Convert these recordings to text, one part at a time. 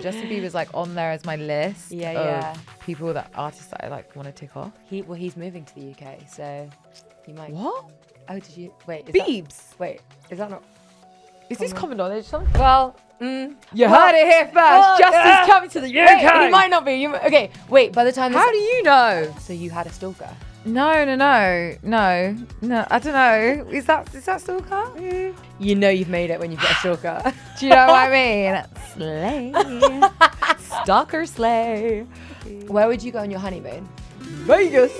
Justin Bieber's like on there as my list Yeah. of people that artists that I like want to tick off. He's moving to the UK, so you might. What? Oh, did you wait? Biebs? Is that not? Is this common knowledge? Well, You heard it here first. Justin's coming to the UK. Wait, he might not be. Okay, wait. By the time How do you know? So you had a stalker? No. I don't know. Is that stalker? You know you've made it when you've got a stalker. Do you know what I mean? Slay. Stalker slay. Where would you go on your honeymoon? Vegas.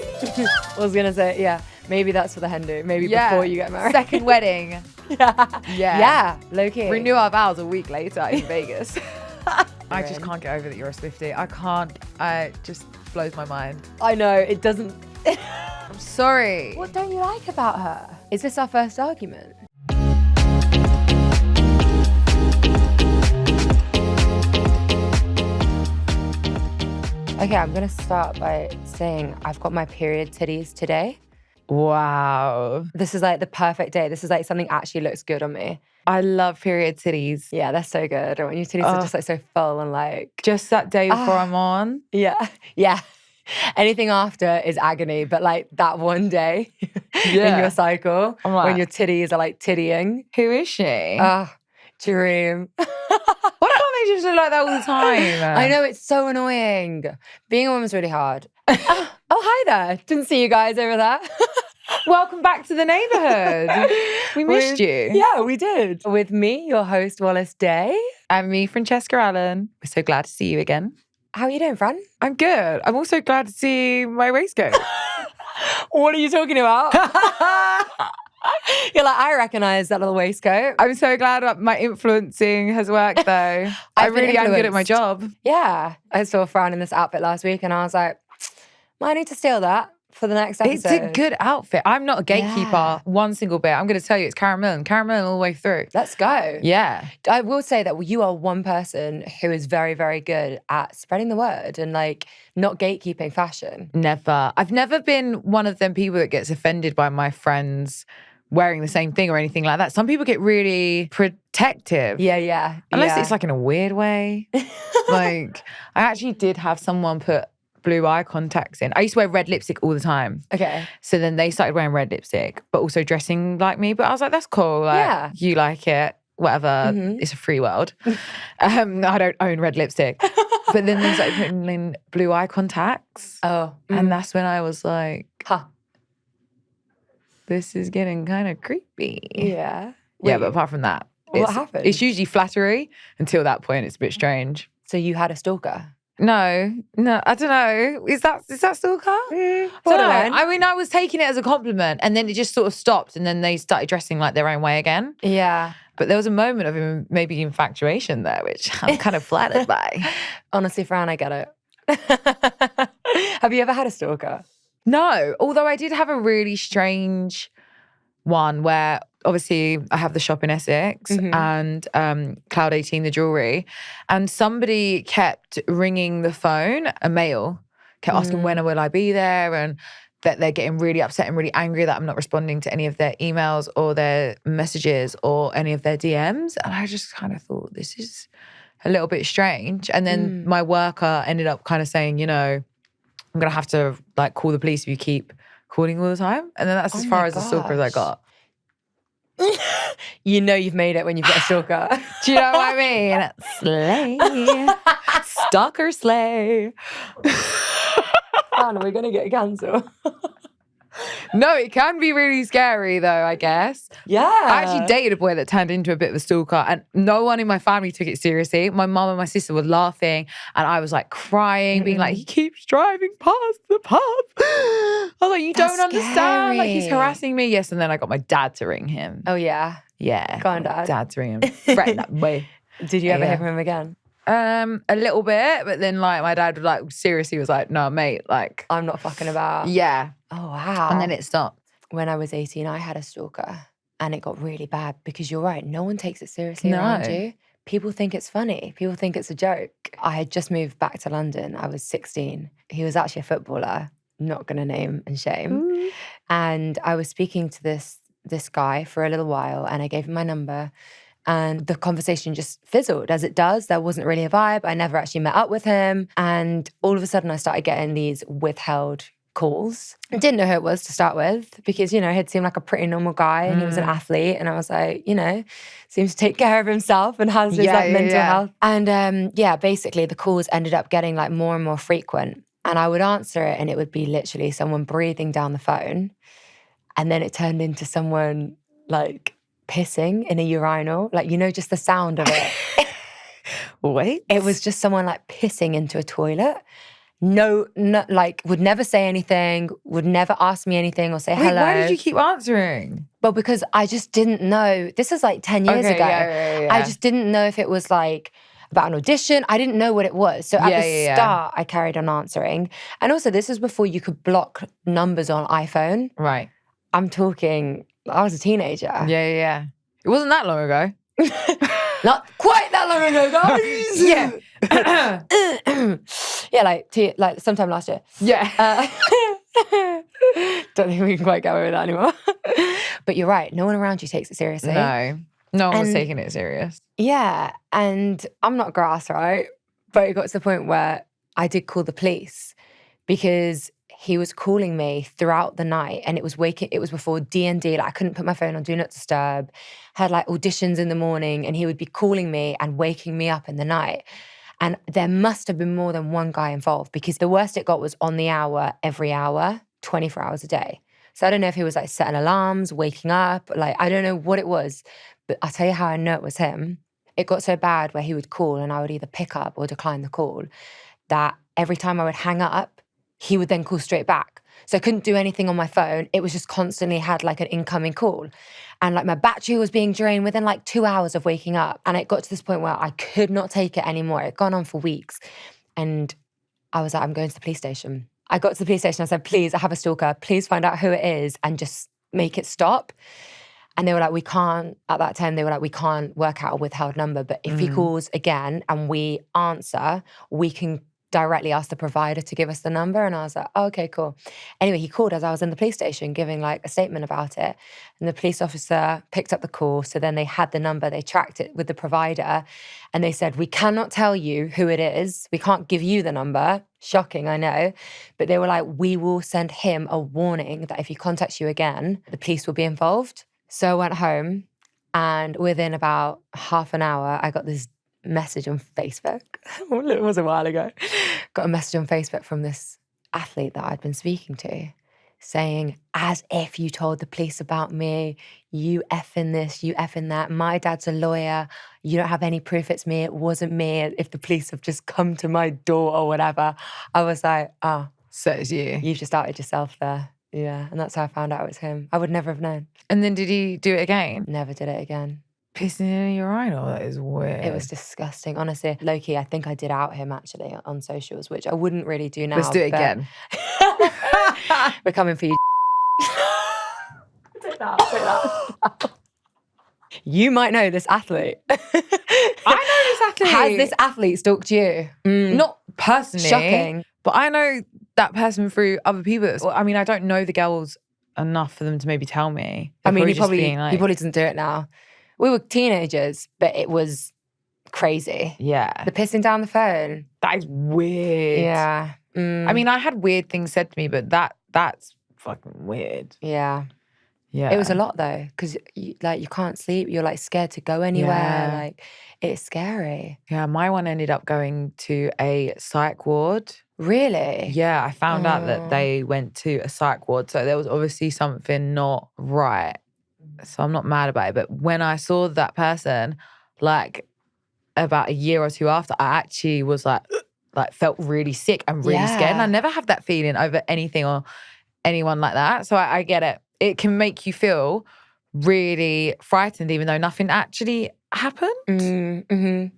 I was gonna say, yeah, maybe that's for the hen do. Maybe before you get married. Second wedding. Yeah, low key. Renew our vows a week later in Vegas. I just can't get over that you're a Swiftie. I can't. It just blows my mind. I know, it doesn't. I'm sorry. What don't you like about her? Is this our first argument? Okay, I'm gonna start by saying I've got my period titties today. Wow. This is like the perfect day. This is like something actually looks good on me. I love period titties. Yeah, they're so good. When your titties are just like so full and like. Just that day before I'm on. Yeah. Anything after is agony, but like that one day in your cycle when your titties are like tittying. Who is she? Dream. Why can't they just look like that all the time? I know, it's so annoying. Being a woman's really hard. Oh, hi there. Didn't see you guys over there. Welcome back to the neighbourhood. We missed you. Yeah, we did. With me, your host, Wallis Day. And me, Francesca Allen. We're so glad to see you again. How are you doing, Fran? I'm good. I'm also glad to see my waistcoat. What are you talking about? You're like, I recognise that little waistcoat. I'm so glad that my influencing has worked though. I really am good at my job. Yeah. I saw Fran in this outfit last week and I was like, I need to steal that for the next episode. It's a good outfit. I'm not a gatekeeper one single bit. I'm going to tell you it's caramel all the way through. Let's go. Yeah. I will say that you are one person who is very, very good at spreading the word and like not gatekeeping fashion. Never. I've never been one of them people that gets offended by my friends wearing the same thing or anything like that. Some people get really protective. Yeah. Unless it's like in a weird way. Like I actually did have someone put blue eye contacts in. I used to wear red lipstick all the time. Okay. So then they started wearing red lipstick, but also dressing like me. But I was like, that's cool. Like, you like it, whatever. It's a free world. I don't own red lipstick. But then they started putting in blue eye contacts. And that's when I was like, this is getting kind of creepy. Yeah. Yeah, but apart from that, what happened? It's usually flattery. Until that point, it's a bit strange. So you had a stalker? No, I don't know. Is that stalker? I don't know. I mean, I was taking it as a compliment and then it just sort of stopped and then they started dressing like their own way again. Yeah. But there was a moment of maybe infatuation there, which I'm kind of flattered by. Honestly, Fran, I get it. Have you ever had a stalker? No, although I did have a really strange one where obviously I have the shop in Essex and Cloud 18, the jewellery, and somebody kept ringing the phone, a male, kept asking when will I be there, and that they're getting really upset and really angry that I'm not responding to any of their emails or their messages or any of their DMs. And I just kind of thought, this is a little bit strange. And then my worker ended up kind of saying, I'm going to have to like call the police if you keep calling all the time. And then that's as far as the stalker as I got. You know you've made it when you've got a stalker. Do you know what I mean? Slay. Stalker slay. We're going to get cancelled. No, it can be really scary though, I guess. Yeah. I actually dated a boy that turned into a bit of a stalker and no one in my family took it seriously. My mum and my sister were laughing and I was like crying, being like, he keeps driving past the pub. I was like, you don't understand. Like, he's harassing me. Yes, and then I got my dad to ring him. Oh, yeah? Yeah. Go on, Dad. Dad to ring him. Threaten that boy. Did you ever hear from him again? A little bit, but then like my dad seriously was like, no, mate, like. I'm not fucking about. Yeah. Oh, wow. And then it stopped. When I was 18, I had a stalker and it got really bad because you're right, no one takes it seriously around you. People think it's funny. People think it's a joke. I had just moved back to London. I was 16. He was actually a footballer, not going to name and shame. And I was speaking to this guy for a little while and I gave him my number And the conversation just fizzled, as it does. There wasn't really a vibe. I never actually met up with him. And all of a sudden I started getting these withheld calls. I didn't know who it was to start with because, you know, he'd seemed like a pretty normal guy and he was an athlete. And I was like, you know, seems to take care of himself and has his mental health. And basically the calls ended up getting like more and more frequent. And I would answer it and it would be literally someone breathing down the phone. And then it turned into someone like pissing in a urinal. Like, you know, just the sound of it. Wait. It was just someone like pissing into a toilet. No, like would never say anything, would never ask me anything or say hello. Why did you keep answering? Well, because I just didn't know. This is like 10 years ago. Yeah. I just didn't know if it was like about an audition. I didn't know what it was. So at the start, I carried on answering. And also this is before you could block numbers on iPhone. Right. I'm talking, I was a teenager. Yeah. It wasn't that long ago. Not quite that long ago, guys. like sometime last year. Yeah. Don't think we can quite get away with that anymore. But you're right. No one around you takes it seriously. No one was taking it serious. Yeah. And I'm not grass, right? But it got to the point where I did call the police because he was calling me throughout the night and it was before D&D. Like I couldn't put my phone on Do Not Disturb, had like auditions in the morning and he would be calling me and waking me up in the night. And there must have been more than one guy involved because the worst it got was on the hour, every hour, 24 hours a day. So I don't know if he was like setting alarms, waking up, like I don't know what it was, but I'll tell you how I know it was him. It got so bad where he would call and I would either pick up or decline the call that every time I would hang up, he would then call straight back. So I couldn't do anything on my phone. It was just constantly had like an incoming call. And like my battery was being drained within like 2 hours of waking up. And it got to this point where I could not take it anymore. It had gone on for weeks. And I was like, I'm going to the police station. I got to the police station. I said, please, I have a stalker. Please find out who it is and just make it stop. And they were like, we can't, at that time, they were like, we can't work out a withheld number. But if he calls again and we answer, we can directly ask the provider to give us the number. And I was like, oh, okay, cool. Anyway, he called as I was in the police station giving like a statement about it. And the police officer picked up the call. So then they had the number, they tracked it with the provider. And they said, we cannot tell you who it is. We can't give you the number. Shocking, I know. But they were like, we will send him a warning that if he contacts you again, the police will be involved. So I went home and within about half an hour, I got this message on Facebook. It was a while ago. Got a message on Facebook from this athlete that I'd been speaking to saying, as if you told the police about me, you effing this, you effing that. My dad's a lawyer. You don't have any proof it's me. It wasn't me. If the police have just come to my door or whatever. I was like, oh. So it's you. You've just outed yourself there. Yeah. And that's how I found out it was him. I would never have known. And then did he do it again? Never did it again. Pissing in a urinal? That is weird. It was disgusting. Honestly, low-key, I think I did out him actually on socials, which I wouldn't really do now. Let's do it again. We're coming for you. Take that. You might know this athlete. I know this athlete. Has this athlete stalked you? Not personally. Shocking. But I know that person through other people. I mean, I don't know the girls enough for them to maybe tell me. I mean, he probably doesn't do it now. We were teenagers, but it was crazy. Yeah. The pissing down the phone. That is weird. Yeah. I mean, I had weird things said to me, but that's fucking weird. Yeah. Yeah. It was a lot though, because you can't sleep. You're like scared to go anywhere. Yeah. Like it's scary. Yeah, my one ended up going to a psych ward. Really? Yeah, I found out that they went to a psych ward. So there was obviously something not right. So I'm not mad about it. But when I saw that person, like about a year or two after, I actually was like felt really sick and really scared. And I never have that feeling over anything or anyone like that. So I get it. It can make you feel really frightened, even though nothing actually happened,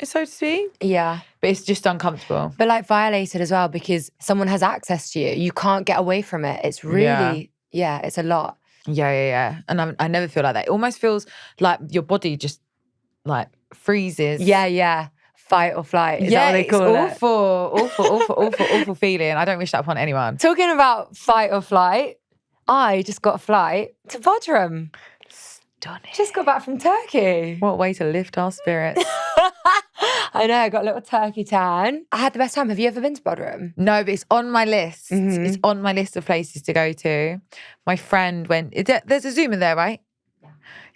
so to speak. Yeah. But it's just uncomfortable. But like violated as well because someone has access to you. You can't get away from it. It's really, it's a lot. Yeah. And I never feel like that. It almost feels like your body just like freezes. Yeah. Fight or flight. Is that what they call it? Awful feeling. I don't wish that upon anyone. Talking about fight or flight, I just got a flight to Bodrum. done it. Just got back from Turkey. What a way to lift our spirits. I know, I got a little turkey tan. I had the best time. Have you ever been to Bodrum? No, but it's on my list. It's on my list of places to go to. My friend went, there's a Zoomer there, right?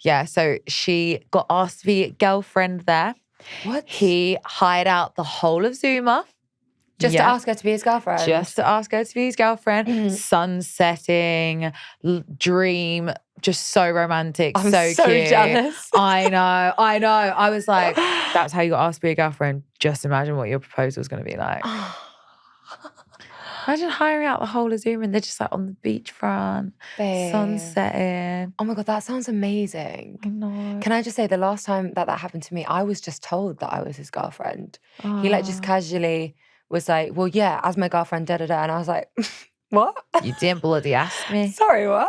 Yeah, so she got asked to be girlfriend there. What? He hired out the whole of Zoomer. Just to ask her to be his girlfriend? Just to ask her to be his girlfriend. Sun setting, dream, just so romantic, I'm so cute. jealous. I know. I was like, that's how you got asked to be a girlfriend. Just imagine what your proposal is going to be like. Imagine hiring out the whole of Zoom and they're just like on the beachfront, sun setting. Oh my God, that sounds amazing. I know. Can I just say, the last time that happened to me, I was just told that I was his girlfriend. He like just casually was like, well, yeah, as my girlfriend, da-da-da. And I was like, what? You didn't bloody ask me. Sorry, what?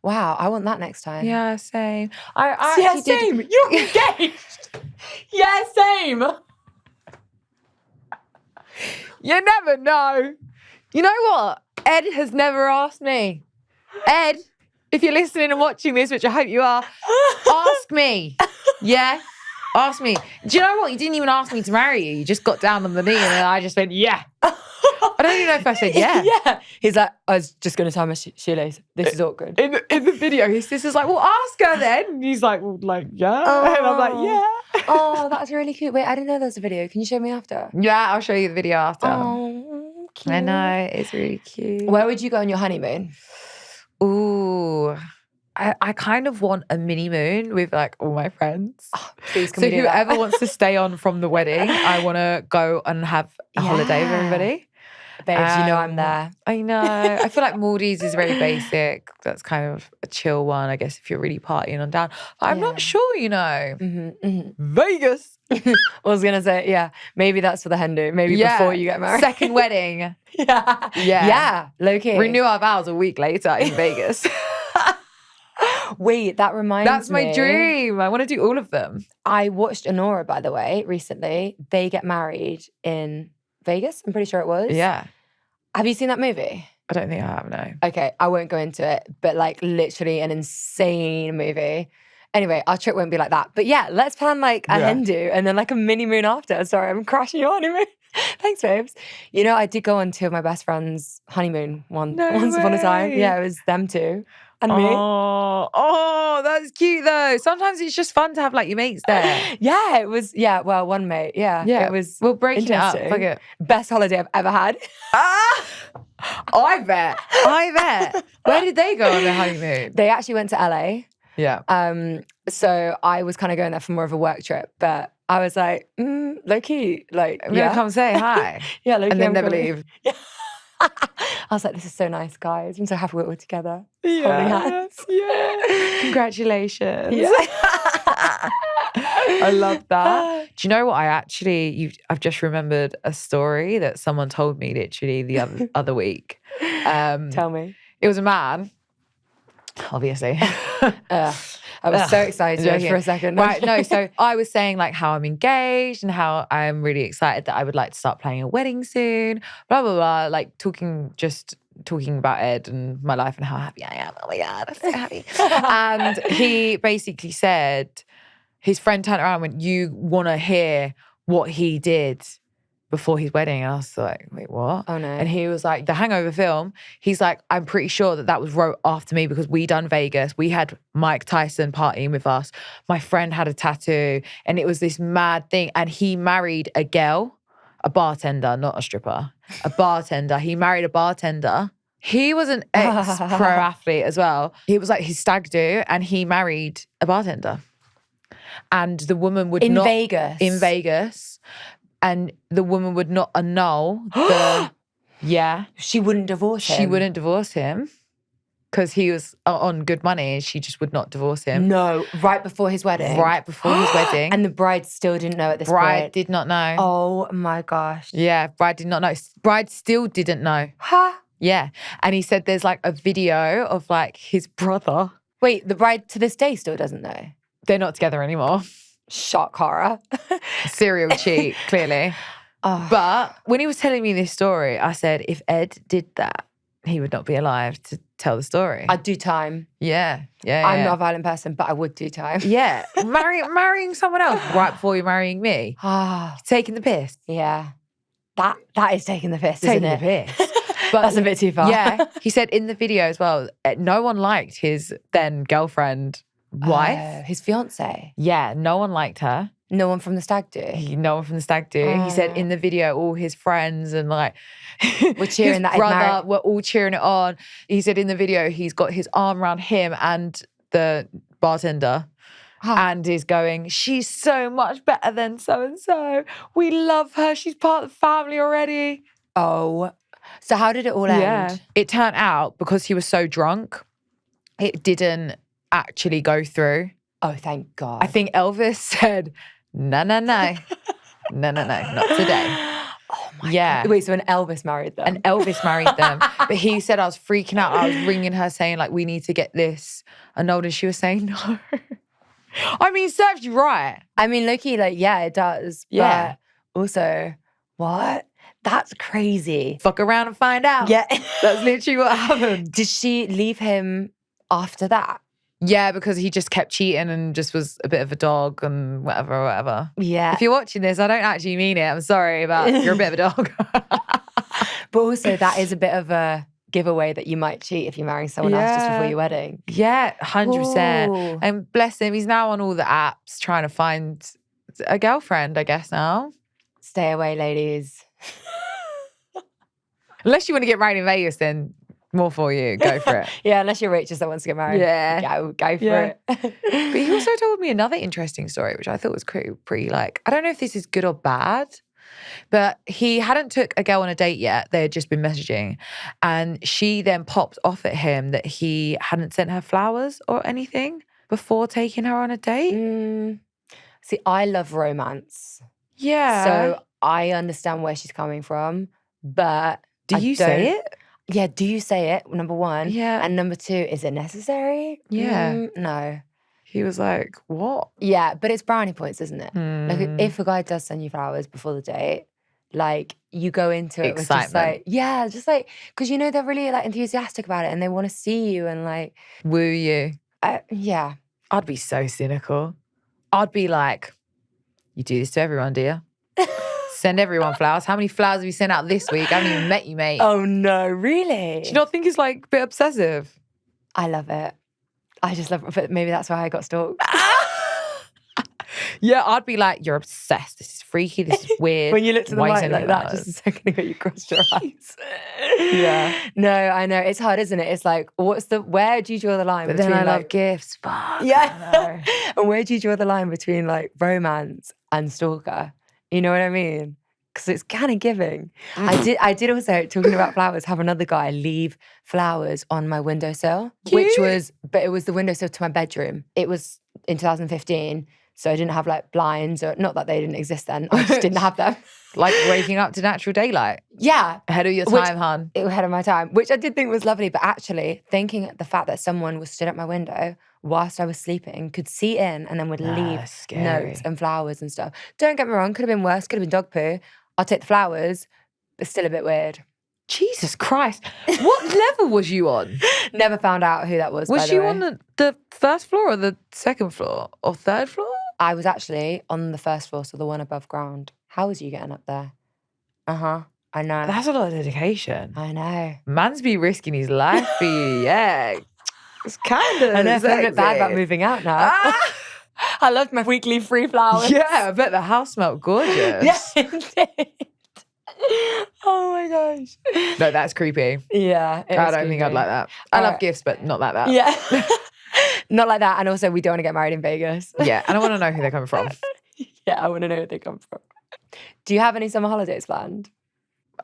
Wow, I want that next time. Yeah, same. Yeah, same. You're engaged. Yeah, same. You never know. You know what? Ed has never asked me. Ed, if you're listening and watching this, which I hope you are, ask me. Yeah? Ask me. Do you know what? You didn't even ask me to marry you. You just got down on the knee and then I just went, yeah. I don't even know if I said yeah. Yeah. He's like, I was just going to tie my shoelace. This is awkward. In the video, his sister's like, well, ask her then. And he's like, well, like, yeah. Oh. And I'm like, yeah. Oh, that's really cute. Wait, I didn't know there was a video. Can you show me after? Yeah, I'll show you the video after. Oh, cute. I know, it's really cute. Where would you go on your honeymoon? Ooh, I kind of want a mini moon with like all my friends. Oh, please, can so we do whoever that? wants to stay on from the wedding, I want to go and have a holiday with everybody. Babes, you know I'm there. I know. I feel like Maldives is very basic. That's kind of a chill one, I guess, if you're really partying on down. But I'm not sure, you know. Vegas. I was going to say, yeah, maybe that's for the hen do. Maybe before you get married. Second wedding. Yeah, low key. Renew our vows a week later in Vegas. Wait, that reminds me. That's my dream. I want to do all of them. I watched Honora, by the way, recently. They get married in Vegas, I'm pretty sure it was. Yeah. Have you seen that movie? I don't think I have, no. Okay, I won't go into it, but like literally an insane movie. Anyway, our trip won't be like that. But yeah, let's plan like a hen do and then like a mini moon after. Sorry, I'm crashing your honeymoon. Thanks, babes. You know, I did go on two of my best friends' honeymoon once upon a time. Yeah, it was them two. And me. Oh, that's cute though. Sometimes it's just fun to have like your mates there. Yeah, it was. Yeah, well, one mate. Yeah, it was. We'll break it up. Fuck it. Best holiday I've ever had. I bet. Where did they go on their honeymoon? They actually went to LA. Yeah. So I was kind of going there for more of a work trip, but I was like, low key, like, I'm gonna come say hi. Yeah, low key. And then never leave. Yeah. I was like, this is so nice, guys. I'm so happy we're all together. Holding hands. Yeah. Congratulations. Yeah. I love that. Do you know what I've just remembered a story that someone told me literally the other week. Tell me. It was a man, obviously. I was so excited for a second. Right, no, so I was saying like how I'm engaged and how I'm really excited that I would like to start planning a wedding soon, blah, blah, blah, like talking about Ed and my life and how happy I am. Oh my God, I'm so happy. And he basically said, his friend turned around and went, you want to hear what he did before his wedding? And I was like, wait, what? Oh no. And he was like, the Hangover film, he's like, I'm pretty sure that was wrote after me because we done Vegas. We had Mike Tyson partying with us. My friend had a tattoo and it was this mad thing. And he married a girl, a bartender, not a stripper, a bartender. He married a bartender. He was an ex-pro athlete as well. He was like his stag do and he married a bartender. And the woman would not... In Vegas. And the woman would not annul the... Yeah. She wouldn't divorce him? She wouldn't divorce him because he was on good money and she just would not divorce him. No, right before his wedding? Right before his wedding. And the bride still didn't know at this point? Bride did not know. Oh my gosh. Yeah, bride did not know. Bride still didn't know. Huh? Yeah. And he said there's like a video of like his brother. Wait, the bride to this day still doesn't know? They're not together anymore. Shock horror. Serial cheat, clearly. Oh. But when he was telling me this story, I said, if Ed did that, he would not be alive to tell the story. I'd do time. Yeah. I'm not a violent person, but I would do time. Yeah. Marrying someone else right before you're marrying me. Taking the piss. Yeah. That is taking the piss, Taking isn't the it? piss. But that's a bit too far. Yeah. He said in the video as well, no one liked his then girlfriend, wife. His fiance. Yeah. No one liked her. No one from the stag do. No one from the stag do. He said in the video, all his friends and like we're cheering his that brother were all cheering it on. He said in the video, he's got his arm around him and the bartender. And is going, she's so much better than so-and-so. We love her. She's part of the family already. Oh. So how did it all end? Yeah. It turned out, because he was so drunk, it didn't actually go through. Oh, thank God. I think Elvis said, no. No, not today. Oh my God. Wait, so an Elvis married them? And Elvis married them. But he said, I was freaking out. I was ringing her saying, like, we need to get this annulled. And she was saying, no. I mean, serves you right. I mean, low-key, like, yeah, it does. Yeah. But also, what? That's crazy. Fuck around and find out. Yeah. That's literally what happened. Did she leave him after that? Yeah, because he just kept cheating and just was a bit of a dog and whatever. Yeah. If you're watching this, I don't actually mean it. I'm sorry, but you're a bit of a dog. But also, that is a bit of a giveaway that you might cheat if you're marrying someone else just before your wedding. Yeah, 100%. Ooh. And bless him, he's now on all the apps trying to find a girlfriend, I guess now. Stay away, ladies. Unless you want to get married in Vegas, then more for you. Go for it. Yeah, unless you're rich that wants to get married. Yeah. Go for it. But he also told me another interesting story, which I thought was pretty like, I don't know if this is good or bad, but he hadn't took a girl on a date yet. They had just been messaging. And she then popped off at him that he hadn't sent her flowers or anything before taking her on a date. See, I love romance. Yeah. So I understand where she's coming from, but do you say it? Yeah, do you say it, number one? Yeah. And number two, is it necessary? Yeah. No. He was like, what? Yeah, but it's brownie points, isn't it? Like, if a guy does send you flowers before the date, like, you go into it with just like, because you know they're really like enthusiastic about it and they want to see you and like. Woo you. Yeah. I'd be so cynical. I'd be like, you do this to everyone, do you? Send everyone flowers. How many flowers have you sent out this week? I haven't even met you, mate. Oh, no, really? Do you not think it's like a bit obsessive? I love it. I just love it. But maybe that's why I got stalked. Yeah, I'd be like, you're obsessed. This is freaky. This is weird. When you look to the light like that, just a second ago, you crossed your eyes. Yeah. No, I know. It's hard, isn't it? It's like, where do you draw the line but between then I like, love gifts. Fuck. Yeah. And where do you draw the line between like romance and stalker? You know what I mean? Because it's kind of giving. I did also, talking about flowers, have another guy leave flowers on my windowsill, but it was the windowsill to my bedroom. It was in 2015, so I didn't have like blinds, or not that they didn't exist then. I just didn't have them. Like waking up to natural daylight. Yeah. Ahead of your time, hun. Ahead of my time, which I did think was lovely. But actually, thinking the fact that someone was stood at my window whilst I was sleeping, could see in and then would leave notes and flowers and stuff. Don't get me wrong, could have been worse, could have been dog poo. I'll take the flowers, but still a bit weird. Jesus Christ. What level was you on? Never found out who that was, Was you on the first floor or the second floor or third floor? I was actually on the first floor, so the one above ground. How was you getting up there? I know. That's a lot of dedication. I know. Man's be risking his life for you, yeah. It's kind of I know, I feel a bit bad about moving out now. I loved my weekly free flowers. Yeah, I bet the house smelled gorgeous. Yes, it did. Oh my gosh. No, that's creepy. Yeah. I don't think I'd like that. I love gifts, but not like that. Yeah. Not like that. And also, we don't want to get married in Vegas. Yeah, and I want to know who they're coming from. Yeah, I want to know who they come from. Do you have any summer holidays planned?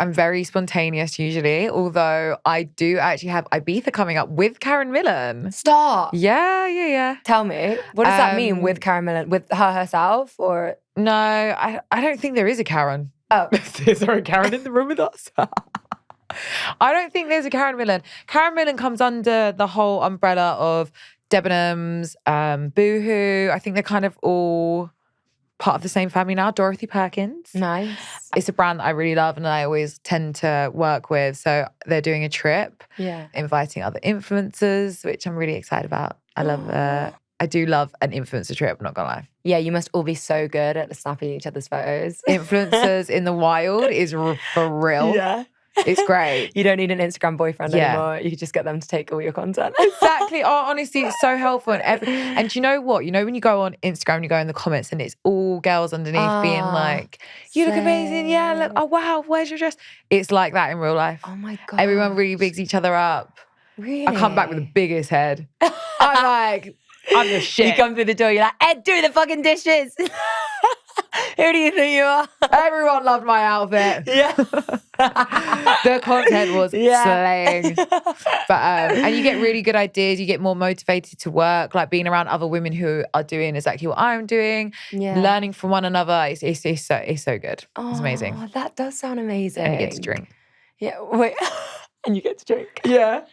I'm very spontaneous usually, although I do actually have Ibiza coming up with Karen Millen. Stop. Yeah. Tell me, what does that mean with Karen Millen? With her herself or? No, I don't think there is a Karen. Oh. Is there a Karen in the room with us? I don't think there's a Karen Millen. Karen Millen comes under the whole umbrella of Debenhams, Boohoo. I think they're kind of all part of the same family now, Dorothy Perkins. Nice. It's a brand that I really love and I always tend to work with. So they're doing a trip, inviting other influencers, which I'm really excited about. I do love an influencer trip, not gonna lie. Yeah, you must all be so good at snapping each other's photos. Influencers in the wild is for real. Yeah. It's great. You don't need an Instagram boyfriend anymore. You can just get them to take all your content. Exactly. Oh, honestly, it's so helpful. And do you know what? You know when you go on Instagram, you go in the comments and it's all girls underneath being like, you look amazing. Yeah, look. Oh, wow. Where's your dress? It's like that in real life. Oh my God. Everyone really bigs each other up. Really? I come back with the biggest head. I'm like, I'm the shit. You come through the door, you're like, Ed, do the fucking dishes. Who do you think you are? Everyone loved my outfit. Yeah. The content was slaying. But and you get really good ideas. You get more motivated to work, like being around other women who are doing exactly what I'm doing, learning from one another. It's so good. It's amazing. Oh, that does sound amazing. And you get to drink. Yeah, wait. And you get to drink. Yeah.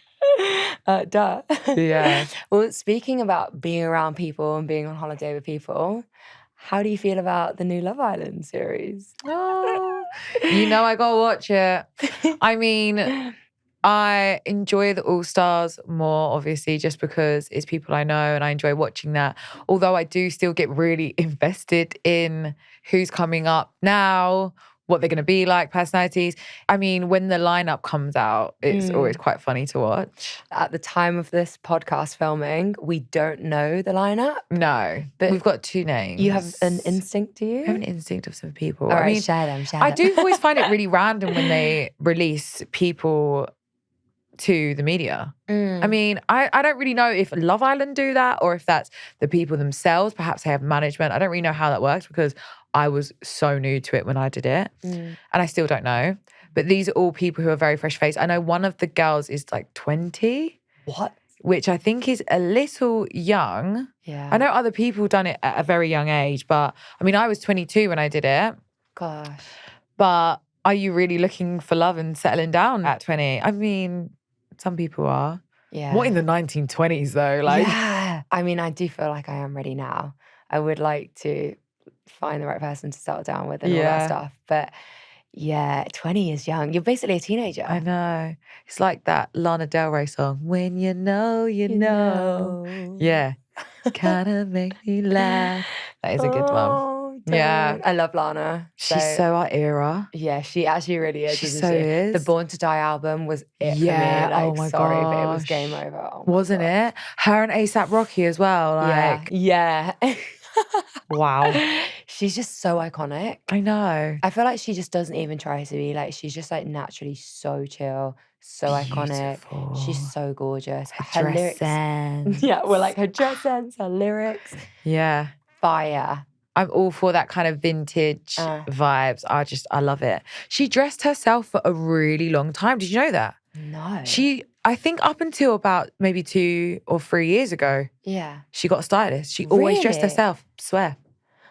Duh. Yeah. Well, speaking about being around people and being on holiday with people, how do you feel about the new Love Island series? Oh, you know I gotta watch it. I mean, I enjoy the All Stars more, obviously, just because it's people I know and I enjoy watching that. Although I do still get really invested in who's coming up now, what they're going to be like, personalities. I mean, when the lineup comes out, it's always quite funny to watch. At the time of this podcast filming, we don't know the lineup. No, but we've got 2 names. You have an instinct, do you? I have an instinct of some people. All right, share them. I do always find it really random when they release people to the media. I mean, I don't really know if Love Island do that or if that's the people themselves. Perhaps they have management. I don't really know how that works because I was so new to it when I did it. And I still don't know. But these are all people who are very fresh faced. I know one of the girls is like 20. What? Which I think is a little young. Yeah. I know other people done it at a very young age, but I mean, I was 22 when I did it. Gosh. But are you really looking for love and settling down at 20? I mean, some people are. Yeah. What in the 1920s though? Like, yeah. I mean, I do feel like I am ready now. I would like to find the right person to settle down with and all that stuff. But yeah, 20 is young. You're basically a teenager. I know. It's like that Lana Del Rey song, When You Know, You know. Yeah. Kind of make me laugh. That is a good one. Yeah. I love Lana. She's so our era. Yeah, she actually really is. She so is. The Born to Die album was it for me. Like, oh my sorry, gosh. but it was game over. Oh wasn't it? Her and A$AP Rocky as well. Like, yeah. Wow. She's just so iconic. I know. I feel like she just doesn't even try to be. Like, she's just like naturally so chill, so iconic. She's so gorgeous. Her dress lyrics. sense. Yeah, well, like her dress sense, her lyrics. Yeah. Fire. I'm all for that kind of vintage vibes. I love it. She dressed herself for a really long time. Did you know that? No. I think up until about maybe 2 or 3 years ago. Yeah. She got a stylist. She always dressed herself, swear.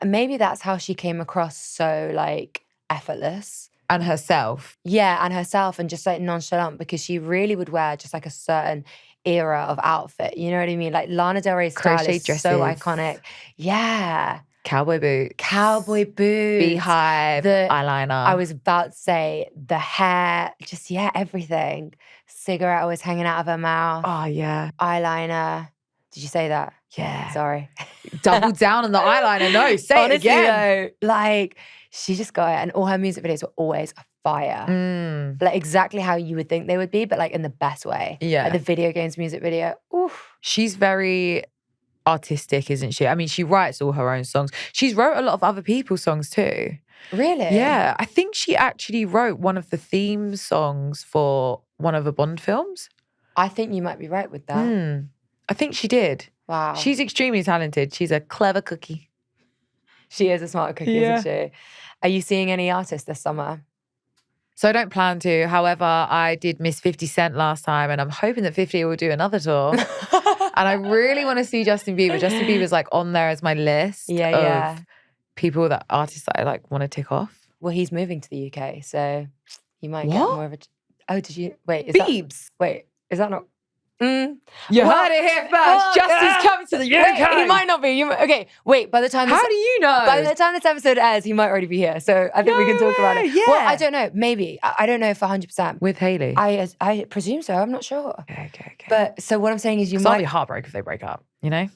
And maybe that's how she came across so like effortless. And herself. Yeah, and herself and just like nonchalant because she really would wear just like a certain era of outfit. You know what I mean? Like Lana Del Rey's style is so iconic. Yeah. Cowboy boots. Beehive. Eyeliner. I was about to say the hair, just everything. Cigarette always hanging out of her mouth. Oh, yeah. Eyeliner. Did you say that? Yeah. Sorry. Double down on the eyeliner. No, say Honestly, it again. Though, like, she just got it. And all her music videos were always fire. Like, exactly how you would think they would be, but like in the best way. Yeah. Like the video games music video. Oof. She's very artistic, isn't she? I mean, she writes all her own songs. She's wrote a lot of other people's songs too. Really? Yeah. I think she actually wrote one of the theme songs for one of the Bond films. I think you might be right with that. I think she did. Wow. She's extremely talented. She's a clever cookie. She is a smart cookie, isn't she? Are you seeing any artists this summer? So I don't plan to. However, I did miss 50 Cent last time and I'm hoping that 50 will do another tour. And I really want to see Justin Bieber. Justin Bieber's like on there as my list of people artists that I like want to tick off. Well, he's moving to the UK, so you might get more of a... Oh, did you... Wait, is Biebs? Is that not... You heard it here first. Justice coming to the UK. Wait, he might not be. Okay, wait. By the time How do you know? By the time this episode airs, he might already be here. So I think we can talk about it. Yeah. Well, I don't know. Maybe. I don't know for 100%. With Hayley? I presume so. I'm not sure. Okay. But so what I'm saying is you I'll might be heartbroken if they break up, you know?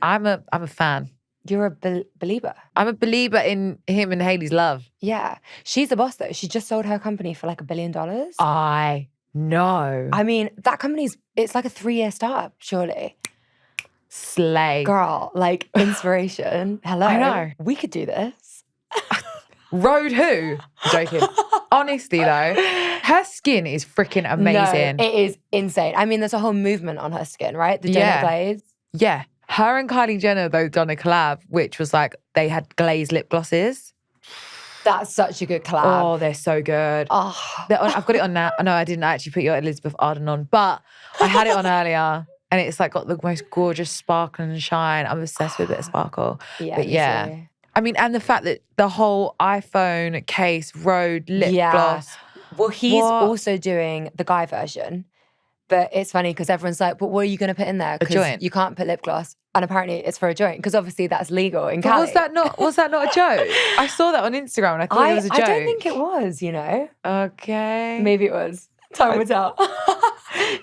I'm a fan. You're a believer. I'm a believer in him and Hayley's love. Yeah. She's the boss though. She just sold her company for like $1 billion. I know. I mean, that it's like a 3-year startup, surely. Slay. Girl, like inspiration. Hello. I know. We could do this. Road who? Joking. Honestly though, her skin is freaking amazing. No, it is insane. I mean, there's a whole movement on her skin, right? The donut glaze. Yeah. Her and Kylie Jenner, though, done a collab, which was like they had glazed lip glosses. That's such a good collab. Oh, they're so good. Oh. I've got it on now. No, I didn't actually put your Elizabeth Arden on, but I had it on earlier. And it's like got the most gorgeous sparkle and shine. I'm obsessed with a bit of sparkle. Yeah. But yeah. Too. I mean, and the fact that the whole iPhone case, Rode, lip gloss. Well, he's also doing the guy version. But it's funny because everyone's like, but what are you going to put in there? A joint. You can't put lip gloss. And apparently it's for a joint because obviously that's legal in Cali. Was that not a joke? I saw that on Instagram and I thought it was a joke. I don't think it was, you know. Okay. Maybe it was. Time will tell.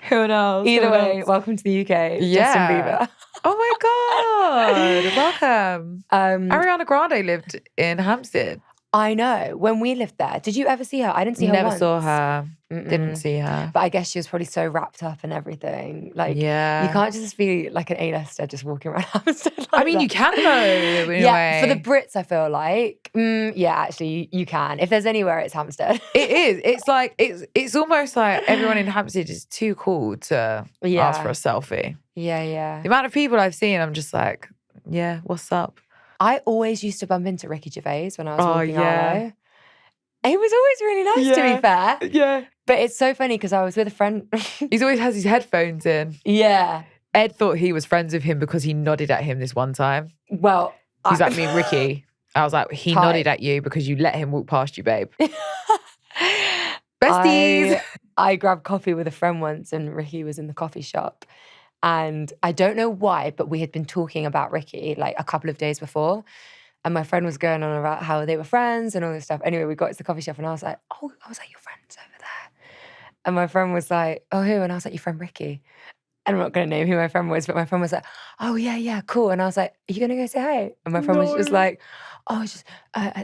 Who knows? Either way, welcome to the UK. Justin Bieber. Oh my God. Welcome. Ariana Grande lived in Hampstead. I know. When we lived there, did you ever see her? I didn't see her Never once. saw her. Didn't see her. But I guess she was probably so wrapped up and everything. Like, you yeah. can't just be like an A-lister just walking around Hampstead like I mean, that. you can though, in a way. For the Brits, I feel like. Yeah, actually, you can. If there's anywhere, it's Hampstead. It is. It's like, it's almost like everyone in Hampstead is too cool to ask for a selfie. Yeah. The amount of people I've seen, I'm just like, yeah, what's up? I always used to bump into Ricky Gervais when I was walking Arlo. He was always really nice, to be fair. Yeah. But it's so funny because I was with a friend. He always has his headphones in. Yeah. Ed thought he was friends with him because he nodded at him this one time. Well, he's like, me and Ricky. I was like, he nodded at you because you let him walk past you, babe. Besties. I grabbed coffee with a friend once and Ricky was in the coffee shop. And I don't know why, but we had been talking about Ricky like a couple of days before. And my friend was going on about how they were friends and all this stuff. Anyway, we got to the coffee shop and I was like, your friend's over there. And my friend was like, oh, who? And I was like, your friend Ricky. And I'm not going to name who my friend was, but my friend was like, oh, yeah, cool. And I was like, are you going to go say hi? And my friend was just like, oh,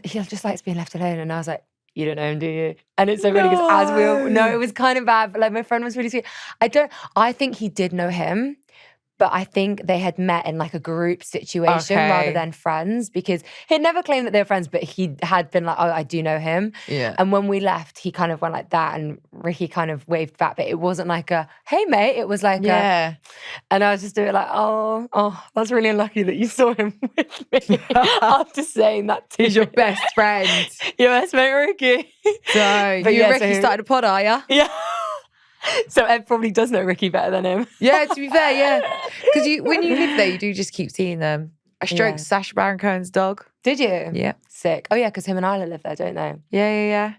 he just likes being left alone. And I was like, you don't know him, do you? And it's so funny because as we all know, it was kind of bad, but like my friend was really sweet. I think he did know him. But I think they had met in like a group situation rather than friends because he'd never claimed that they were friends, but he had been like, oh, I do know him. Yeah. And when we left, he kind of went like that and Ricky kind of waved back, but it wasn't like a, hey, mate. It was like and I was just doing like, oh, that's really unlucky that you saw him with me after saying that to He's your best friend. Your best mate, Ricky. So, you and Ricky started a pod, are ya? Yeah. So Ed probably does know Ricky better than him. Yeah, to be fair, yeah. Because when you live there, you do just keep seeing them. I stroked Sacha Baron Cohen's dog. Did you? Yeah. Sick. Oh yeah, because him and Isla live there, don't they? Yeah.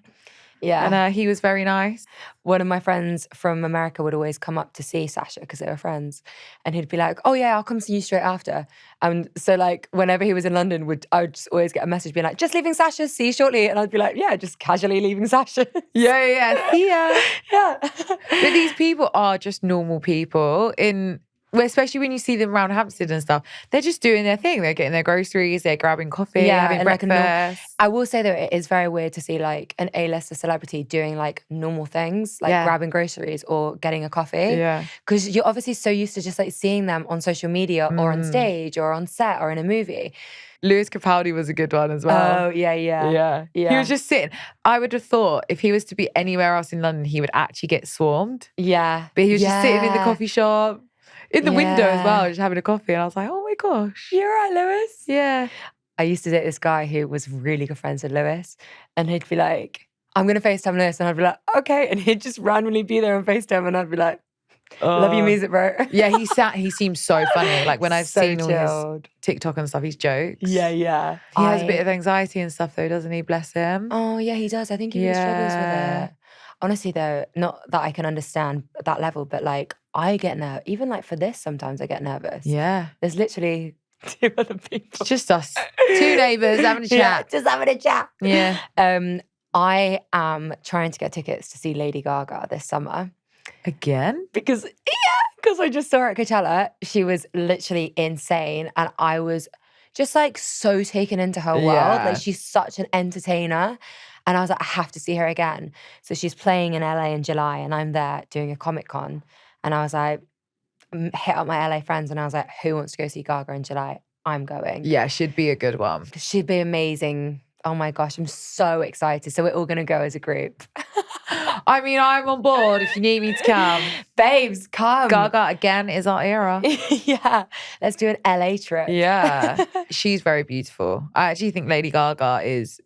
Yeah. And he was very nice. One of my friends from America would always come up to see Sacha because they were friends. And he'd be like, oh yeah, I'll come see you straight after. And so like whenever he was in London, I would just always get a message being like, just leaving Sacha, see you shortly. And I'd be like, yeah, just casually leaving Sacha. Yeah. See ya. Yeah. But these people are just normal people especially when you see them around Hampstead and stuff, they're just doing their thing. They're getting their groceries, they're grabbing coffee, having breakfast. I will say though, it is very weird to see like an A-lister celebrity doing like normal things, like grabbing groceries or getting a coffee. Yeah. Because you're obviously so used to just like seeing them on social media or on stage or on set or in a movie. Lewis Capaldi was a good one as well. Oh, yeah. He was just sitting. I would have thought if he was to be anywhere else in London, he would actually get swarmed. Yeah. But he was just sitting in the coffee shop. In the window as well, just having a coffee. And I was like, oh my gosh. You're right, Lewis. Yeah. I used to date this guy who was really good friends with Lewis. And he'd be like, I'm going to FaceTime Lewis. And I'd be like, okay. And he'd just randomly be there on FaceTime. And I'd be like, love your music, bro. Yeah, he seems so funny. Like when I've seen all his TikTok and stuff, his jokes. Yeah. He has a bit of anxiety and stuff though, doesn't he? Bless him. Oh, yeah, he does. I think he really struggles with it. Honestly though, not that I can understand that level, but like I get nervous. Even like for this, sometimes I get nervous. Yeah. There's literally 2 other people. It's just us. 2 neighbours having a chat. Yeah, just having a chat. Yeah. I am trying to get tickets to see Lady Gaga this summer. Again? Because I just saw her at Coachella. She was literally insane. And I was just like so taken into her world. Yeah. Like she's such an entertainer. And I was like, I have to see her again. So she's playing in LA in July and I'm there doing a Comic-Con. And I was like, hit up my LA friends and I was like, who wants to go see Gaga in July? I'm going. Yeah, she'd be a good one. She'd be amazing. Oh my gosh, I'm so excited. So we're all going to go as a group. I mean, I'm on board if you need me to come. Babes, come. Gaga again is our era. Yeah, let's do an LA trip. Yeah, she's very beautiful. I actually think Lady Gaga is,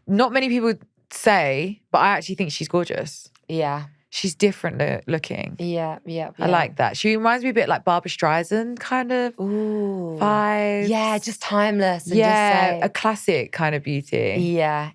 not many people say, but I actually think she's gorgeous. Yeah. She's different looking. Yeah. I like that. She reminds me a bit like Barbra Streisand kind of vibes. Yeah, just timeless. And yeah, a classic kind of beauty. Yeah.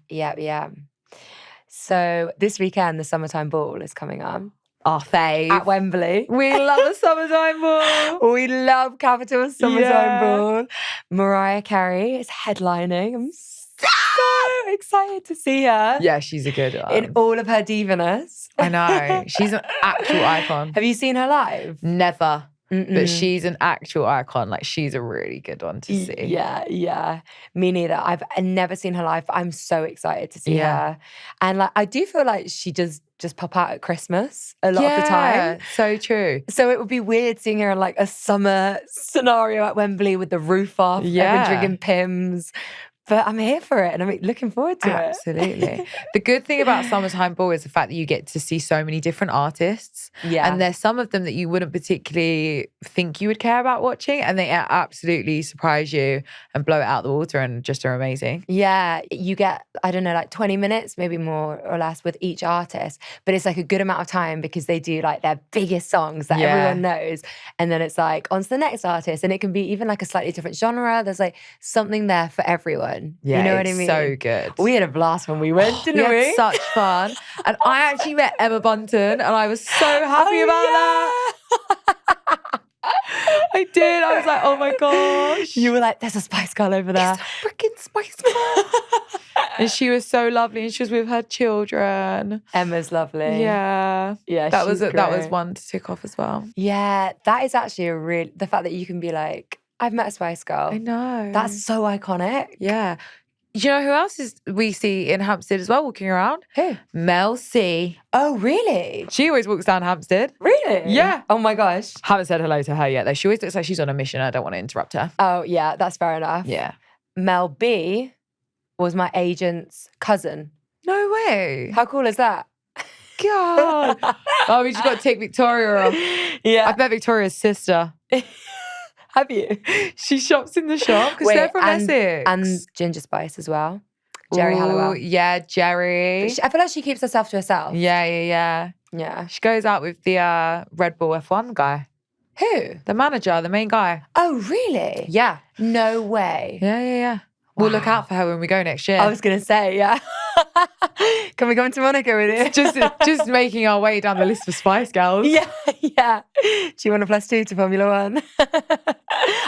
So this weekend, the Summertime Ball is coming up. Our fave. At Wembley. We love a Summertime Ball. We love Capital's Summertime Ball. Mariah Carey is headlining. I'm so excited to see her. Yeah, she's a good one. In all of her divaness. I know. She's an actual icon. Have you seen her live? Never. But she's an actual icon. Like, she's a really good one to see. Yeah. Me neither. I've never seen her live, but I'm so excited to see her. And like, I do feel like she does just pop out at Christmas a lot of the time. So true. So it would be weird seeing her in like a summer scenario at Wembley with the roof off, everyone drinking Pimm's. But I'm here for it and I'm looking forward to it. Absolutely. The good thing about Summertime Ball is the fact that you get to see so many different artists. Yeah. And there's some of them that you wouldn't particularly think you would care about watching, and they absolutely surprise you and blow it out the water and just are amazing. Yeah. You get, I don't know, like 20 minutes, maybe more or less with each artist. But it's like a good amount of time because they do like their biggest songs that everyone knows. And then it's like, on to the next artist. And it can be even like a slightly different genre. There's like something there for everyone. Yeah, you know what I mean? So good. We had a blast when we went, didn't we? Had such fun. And I actually met Emma Bunton and I was so happy about that. I did. I was like, oh my gosh. You were like, there's a Spice Girl over there. It's a freaking Spice Girl. And she was so lovely and she was with her children. Emma's lovely. Yeah. Yeah, that was one to tick off as well. Yeah, that is actually the fact that you can be like, I've met a Spice Girl. I know. That's so iconic. Yeah. Do you know who else we see in Hampstead as well walking around? Who? Mel C. Oh, really? She always walks down Hampstead. Really? Yeah. Oh my gosh. Haven't said hello to her yet though. She always looks like she's on a mission. I don't want to interrupt her. Oh yeah, that's fair enough. Yeah. Mel B was my agent's cousin. No way. How cool is that? God. Oh, we just got to take Victoria off. Yeah. I've met Victoria's sister. Have you? She shops in the shop because they're from Essex. And Ginger Spice as well. Jerry Halliwell. Yeah, Jerry. I feel like she keeps herself to herself. Yeah. She goes out with the Red Bull F1 guy. Who? The manager, the main guy. Oh, really? Yeah. No way. Yeah. We'll look out for her when we go next year. I was going to say, yeah. Can we come to Monaco with you? just making our way down the list for Spice Girls. Yeah. Do you want a +2 to Formula One?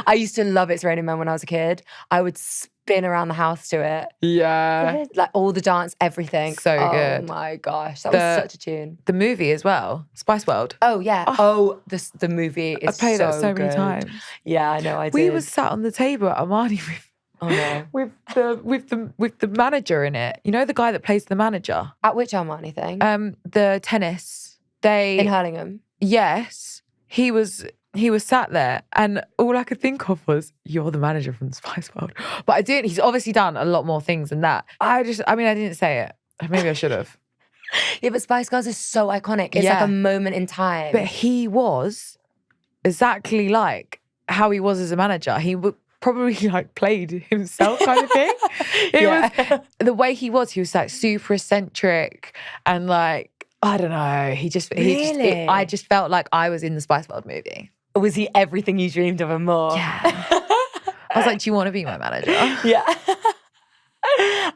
I used to love It's Raining Men when I was a kid. I would spin around the house to it. Yeah. Like all the dance, everything. So good. Oh my gosh. That was such a tune. The movie as well. Spice World. Oh yeah. The movie is I played that so many times. Yeah, I know I did. We were sat on the table at Armani with the manager in it. You know the guy that plays the manager? At which Armani thing? The tennis. In Hurlingham? Yes. He was sat there and all I could think of was, you're the manager from the Spice World. But I didn't. He's obviously done a lot more things than that. I didn't say it. Maybe I should have. Yeah, but Spice Girls is so iconic. It's like a moment in time. But he was exactly like how he was as a manager. He would probably like played himself kind of thing. It was the way he was like super eccentric and like, I don't know. I just felt like I was in the Spice World movie. Was he everything you dreamed of and more? Yeah. I was like, do you want to be my manager? Yeah.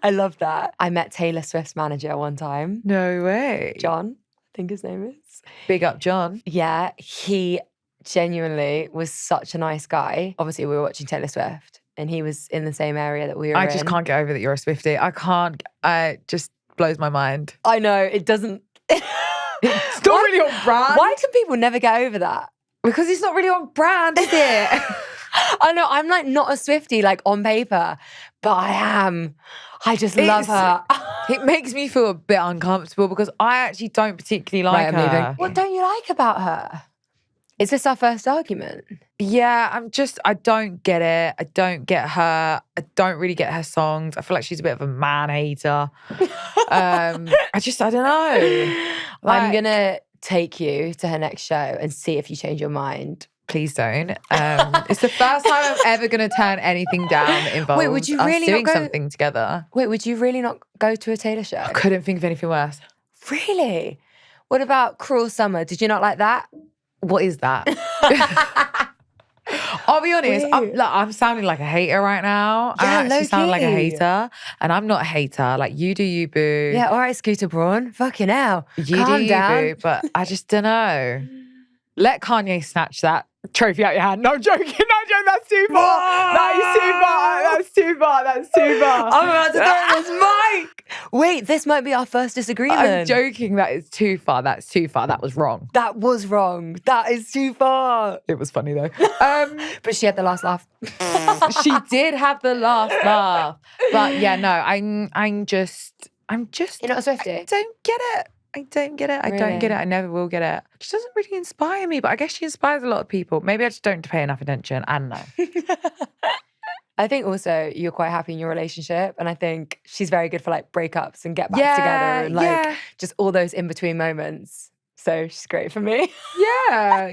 I love that. I met Taylor Swift's manager one time. No way. John, I think his name is. Big up John. Yeah, he genuinely was such a nice guy. Obviously, we were watching Taylor Swift and he was in the same area that we were in. I just can't get over that you're a Swiftie. I can't. It just blows my mind. I know, it doesn't. It's not really on brand. Why can people never get over that? Because it's not really on brand, is it? I know, I'm like not a Swiftie, like on paper, but I am. I just love her. It makes me feel a bit uncomfortable because I actually don't particularly like her. What don't you like about her? Is this our first argument? Yeah, I don't get it. I don't get her. I don't really get her songs. I feel like she's a bit of a man hater. I don't know. I'm going to take you to her next show and see if you change your mind. Please don't. It's the first time I'm ever going to turn anything down that involves Wait, would you really us doing not go... something together. Wait, would you really not go to a Taylor show? I couldn't think of anything worse. Really? What about Cruel Summer? Did you not like that? What is that? I'll be honest, I'm sounding like a hater right now. Yeah, I actually sound like a hater. And I'm not a hater. Like, you do you, boo. Yeah, all right, Scooter Braun. Fucking hell. You Calm do you, down. boo. But I just don't know. Let Kanye snatch that trophy out your hand. No, I'm joking. That's too far. That's too far. I'm about to throw this mic. Wait, this might be our first disagreement. I'm joking. That is too far. That's too far. That was wrong. That was wrong. That is too far. It was funny though. But she had the last laugh. She did have the last laugh. But yeah, no, I'm just. You're not a Swiftie? I don't get it. I don't get it. I don't get it. I never will get it. She doesn't really inspire me, but I guess she inspires a lot of people. Maybe I just don't pay enough attention. I don't know. I think also you're quite happy in your relationship, and I think she's very good for like breakups and get back together and like just all those in-between moments. So she's great for me. Yeah.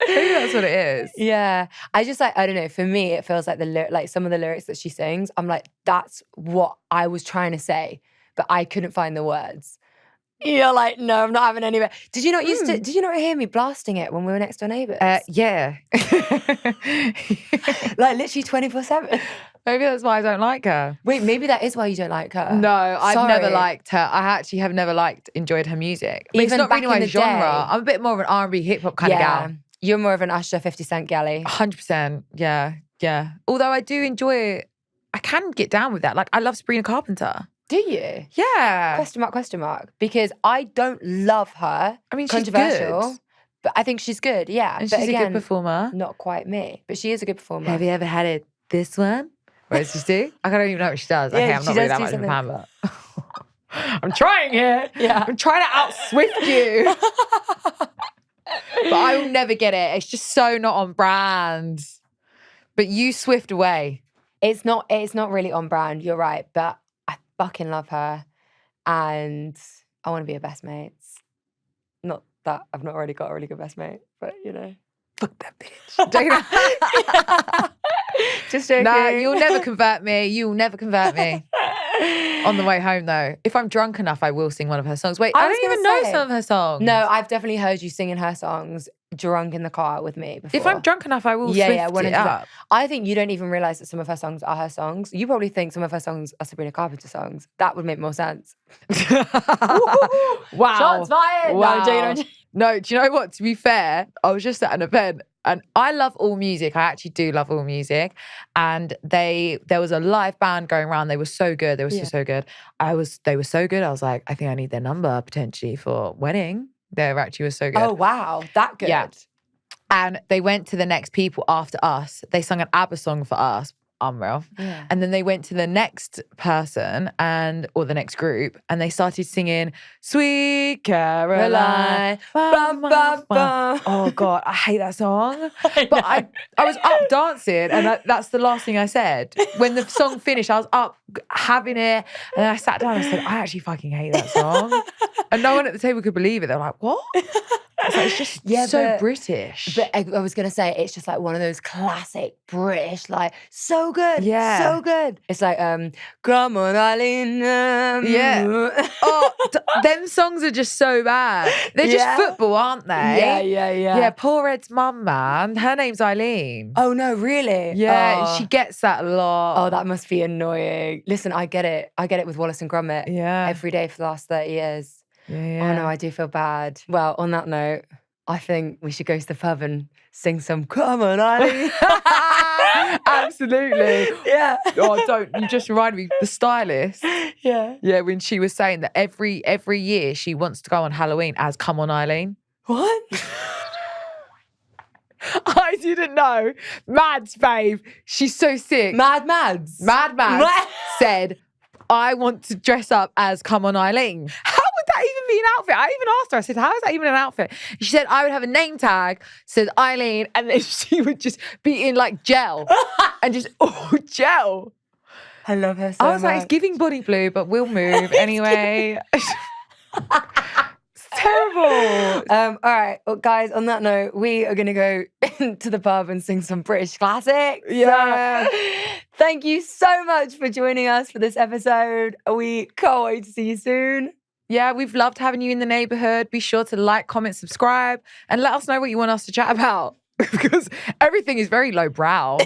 Maybe that's what it is. Yeah. I just like, I don't know, for me, it feels like like some of the lyrics that she sings, I'm like, that's what I was trying to say, but I couldn't find the words. You're like, no, I'm not having any. Did you not did you not hear me blasting it when we were next door neighbours? Yeah. Like literally 24/7. Maybe that's why I don't like her. Wait, maybe that is why you don't like her. No, I've never liked her. I actually have never enjoyed her music. But Even it's not really back in my the genre. day. I'm a bit more of an R&B hip hop kind of gal. You're more of an Usher 50 Cent galley. 100%. Yeah. Although I do enjoy it. I can get down with that. Like, I love Sabrina Carpenter. Do you? Yeah. Question mark. Because I don't love her. I mean, she's controversial, good. But I think she's good, yeah. And but she's again, a good performer. Not quite me, but she is a good performer. Have you ever had it this one? What does she do? I don't even know what she does. Yeah, okay, I'm not really that much of a fan, but I'm trying here. Yeah. I'm trying to out-Swift you. But I will never get it. It's just so not on brand. But you Swift away. It's not really on brand, you're right, but I fucking love her. And I want to be her best mates. Not that I've not already got a really good best mate, but you know. Fuck that bitch. Just joking. Nah, you'll never convert me. You'll never convert me. On the way home, though, if I'm drunk enough, I will sing one of her songs. Wait, I don't even know some of her songs. No, I've definitely heard you singing her songs drunk in the car with me before. If I'm drunk enough, I will Swift it up. I think you don't even realise that some of her songs are her songs. You probably think some of her songs are Sabrina Carpenter songs. That would make more sense. Wow. Shots fired. Wow. No, no, do you know what? To be fair, I was just at an event and I love all music. I actually do love all music. And there was a live band going around. They were so good. They were so good. They were so good. I was like, I think I need their number potentially for wedding. They actually were so good. Oh, wow. That good. Yeah. And they went to the next people after us. They sung an ABBA song for us. Unreal. Yeah. And then they went to the next person or the next group and they started singing Sweet Caroline. Bum, bum, bum. Oh God, I hate that song. But I was up dancing and that's the last thing I said. When the song finished, I was up having it and then I sat down and I said, I actually fucking hate that song. And no one at the table could believe it. They were like, what? It's just so British. But I was going to say, it's just like one of those classic British, like, so good, so good. It's like, come on, Eileen. Them songs are just so bad. They're just football, aren't they? Yeah, poor Ed's mum, man. Her name's Eileen. Oh, no, really? Yeah, she gets that a lot. Oh, that must be annoying. Listen, I get it. I get it with Wallis and Gromit every day for the last 30 years. Yeah. Oh, no, I do feel bad. Well, on that note, I think we should go to the pub and sing some Come on, Eileen. Absolutely. Yeah. Oh, don't. You just reminded me, the stylist. Yeah. Yeah, when she was saying that every year she wants to go on Halloween as Come on, Eileen. What? I didn't know. Mads, babe. She's so sick. Mads said, I want to dress up as Come on, Eileen. How would that even be an outfit? I even asked her, I said, how is that even an outfit? She said, I would have a name tag, said Eileen, and then she would just be in like gel and just, gel. I love her so much. I was like, it's giving body blue, but we'll move anyway. It's terrible. All right, well, guys, on that note, we are going to go to the pub and sing some British classics. Yeah. Thank you so much for joining us for this episode. We can't wait to see you soon. Yeah, we've loved having you in the neighborhood. Be sure to like, comment, subscribe, and let us know what you want us to chat about because everything is very lowbrow.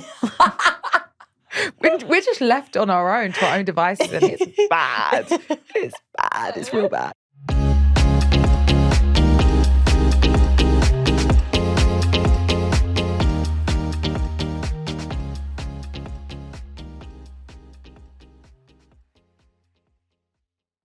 We're just left on our own to our own devices and it's bad. It's bad. It's real bad.